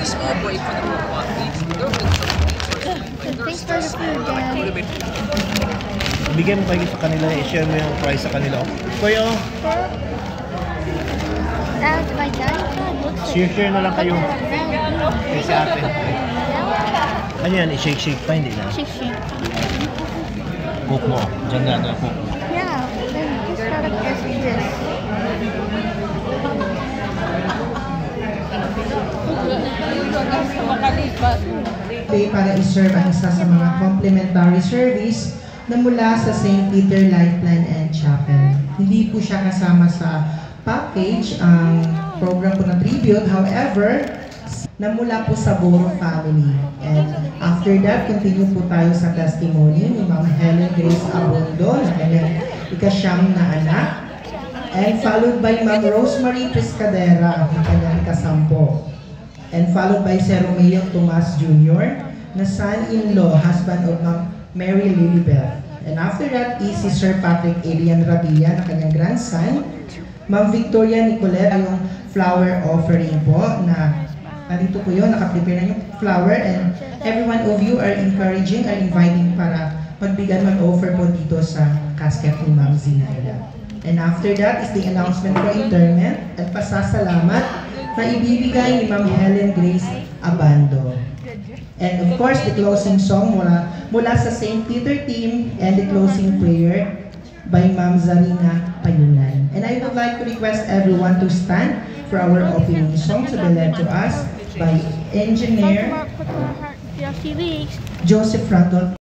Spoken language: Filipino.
small break for the group one. Thanks for the food, Dad. Bigyan mo kayo sa kanila, i-share mo yung price sa kanila. Kuya, My dad looks share na lang kayo. Kaya sa atin. Ano yan, i-shake pa, hindi na. Shake. Cook mo. Diyan na ito, cook. Yeah, then this product is this. Para i-serve ang isa sa mga complimentary service na mula sa St. Peter Lifeline and Chapel. Hindi po siya kasama sa package ang program po na tribute. However, na mula po sa Boro family. And after that, continue po tayo sa testimony ni Ma'am Helen Grace Abondo na kanyang ikasyam na anak. And followed by Ma'am Rosemary Pescadera na kanyang ikasampo. And followed by Sir Romeo Tomas Jr. na son-in-law, husband of Ma'am Mary Lilibeth. And after that is si Sir Patrick Elian Rabia na kanyang grandson. Ma'am Victoria Nicolette, yung flower offering po na dito po yun, nakaprepare na yung flower, and every one of you are encouraging, are inviting para magbigay mag-offer po dito sa casket ni Ma'am Zinaida. And after that is the announcement for interment at pasasalamat na ibibigay ni Ma'am Helen Grace Abando. And of course, the closing song mula sa St. Peter team and the closing prayer by Ma'am Zarina Payunan. And I would like to request everyone to stand for our opening song to be led to us by Engineer Joseph Franco.